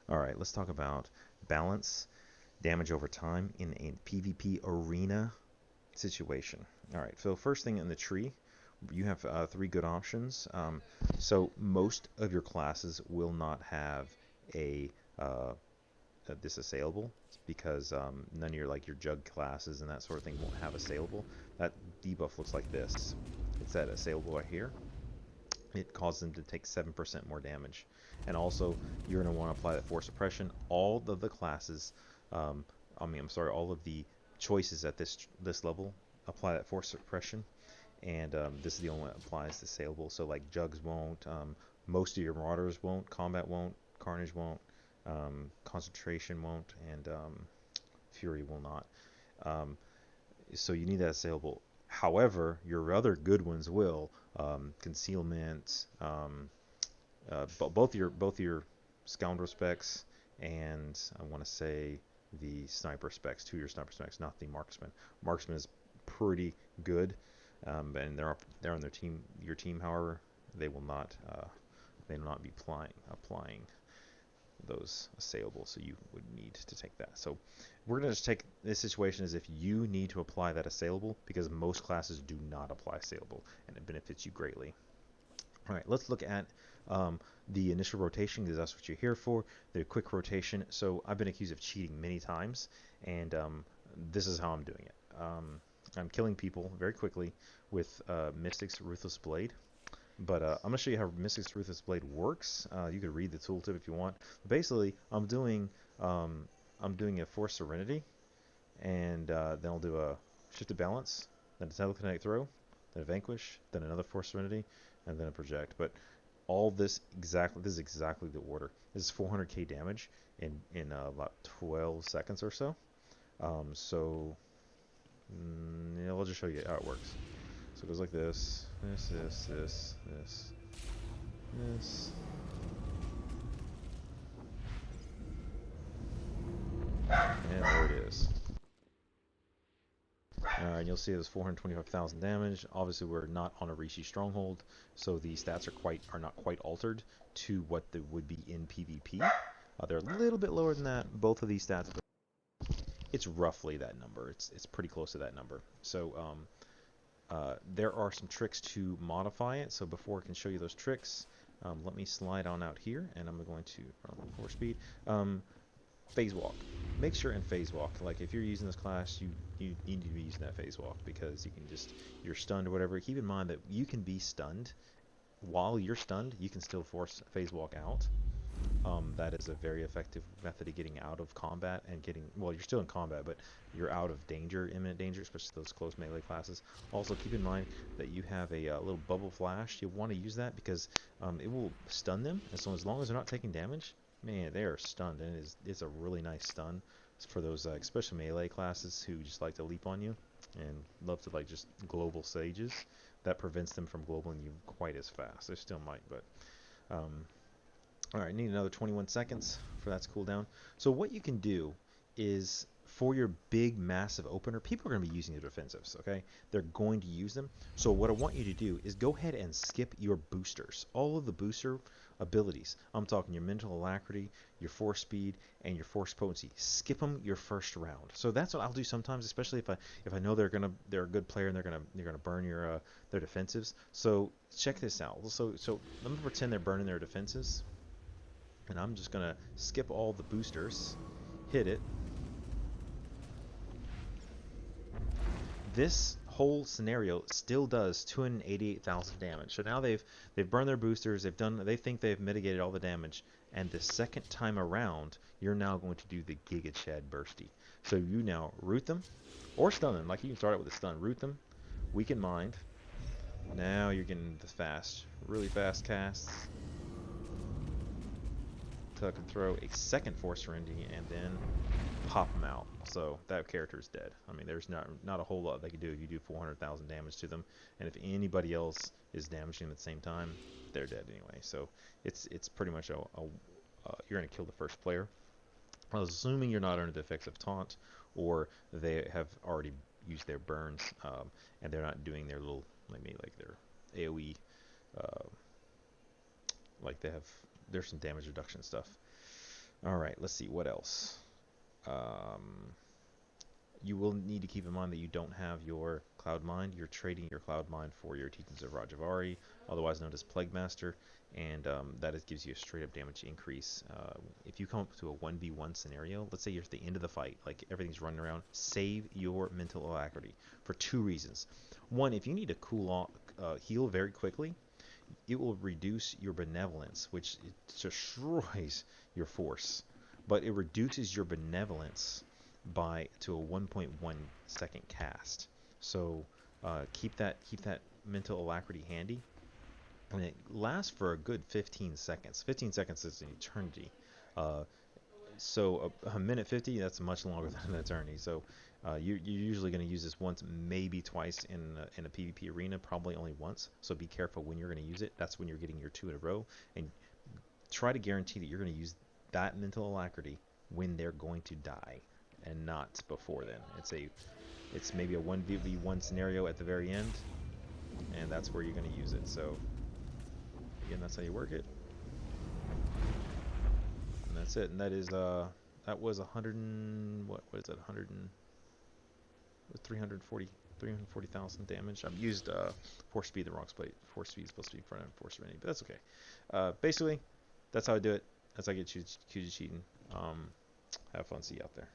All right, let's talk about balance, damage over time in a PvP arena situation. All right, so first thing in the tree, you have three good options. So most of your classes will not have a disassailable because none of your like your jug classes and that sort of thing won't have assailable. That debuff looks like this. It's that assailable right here. It causes them to take 7% more damage. And also, you're going to want to apply that force suppression. All of the classes, I'm sorry, all of the choices at this level apply that force suppression. And this is the only one that applies to saleable. So like jugs won't, most of your marauders won't, combat won't, carnage won't, concentration won't, and fury will not. Um, so you need that saleable. However, your other good ones will concealment, both your scoundrel specs, and I want to say the sniper specs, two of your sniper specs, not the marksman. Marksman is pretty good, and they're on their team. Your team, however, they will not be applying those assailable, so you would need to take that. So we're going to just take this situation as if you need to apply that assailable because most classes do not apply assailable, and it benefits you greatly. All right, let's look at the initial rotation because that's what you're here for. The quick rotation. So I've been accused of cheating many times, and this is how I'm doing it. I'm killing people very quickly with Mystic's Ruthless Blade. But I'm going to show you how Mystic's Ruthless Blade works. You can read the tooltip if you want. But basically, I'm doing a Force Serenity, and then I'll do a Shift to Balance, then a Telekinetic Throw, then a Vanquish, then another Force Serenity, and then a Project. But all this is exactly the order. This is 400k damage in about 12 seconds or so. Yeah, I'll just show you how it works. So it goes like this, this, and there it is. Alright, you'll see it was 425,000 damage. Obviously, we're not on a Rishi stronghold, so the stats are not quite altered to what they would be in PvP. They're a little bit lower than that, both of these stats, but it's roughly that number. It's pretty close to that number. So there are some tricks to modify it. So before I can show you those tricks, let me slide on out here, and I'm going to run 4 speed. Phase walk. Make sure in phase walk, like if you're using this class, you need to be using that phase walk because you're stunned or whatever. Keep in mind that you can be stunned. While you're stunned, you can still force phase walk out. That is a very effective method of getting out of combat and well, you're still in combat, but you're out of danger, imminent danger, especially those close melee classes. Also, keep in mind that you have a little bubble flash. You want to use that because it will stun them, and so as long as they're not taking damage, man, they are stunned, and it's a really nice stun for those, especially melee classes who just like to leap on you and love to like just global sages. That prevents them from globaling you quite as fast. They still might, but um, alright, need another 21 seconds for that to cool down. So what you can do is for your big massive opener, people are going to be using the defensives, okay? They're going to use them. So what I want you to do is go ahead and skip your boosters. All of the booster abilities. I'm talking your mental alacrity, your force speed, and your force potency. Skip them your first round. So that's what I'll do sometimes, especially if I know they're a good player and they're gonna burn their defensives. So check this out. So let me pretend they're burning their defenses, and I'm just gonna skip all the boosters, hit it. This whole scenario still does 288,000 damage. So now they've burned their boosters, they think they've mitigated all the damage, and the second time around, you're now going to do the Giga Chad Bursty. So you now root them or stun them. Like you can start out with a stun, root them, weaken mind. Now you're getting the really fast casts. Until I can throw a second Force Serenity and then pop them out. So that character is dead. I mean, there's not a whole lot they can do. You do 400,000 damage to them, and if anybody else is damaging them at the same time, they're dead anyway. So it's pretty much you're gonna kill the first player. I was assuming you're not under the effects of taunt, or they have already used their burns, and they're not doing their little like their AOE, uh, like there's some damage reduction stuff. All right, let's see what else. Um, you will need to keep in mind that you don't have your Cloud Mind. You're trading your Cloud Mind for your Titans of Rajavari, otherwise known as Plague Master, and gives you a straight up damage increase. If you come up to a 1v1 scenario, let's say you're at the end of the fight, like everything's running around, save your mental alacrity for two reasons. One, if you need to cool off, heal very quickly, it will reduce your benevolence, which it destroys your force, but it reduces your benevolence by to a 1.1 second cast. So keep that mental alacrity handy, and it lasts for a good 15 seconds. 15 seconds is an eternity. Uh, so a minute 50, that's much longer than an eternity. So you're usually going to use this once, maybe twice in a PvP arena, probably only once. So be careful when you're going to use it. That's when you're getting your 2 in a row, and try to guarantee that you're going to use that mental alacrity when they're going to die, and not before then. It's maybe a 1v1 scenario at the very end, and that's where you're going to use it. So again, that's how you work it, and that's it. And that was 100 and what is that 100 and 340,000 damage. I've used force speed in the wrong place. Force speed is supposed to be front end force remaining, but that's okay. Basically, that's how I do it. That's how I get Kuji cheating. Have fun. See you out there.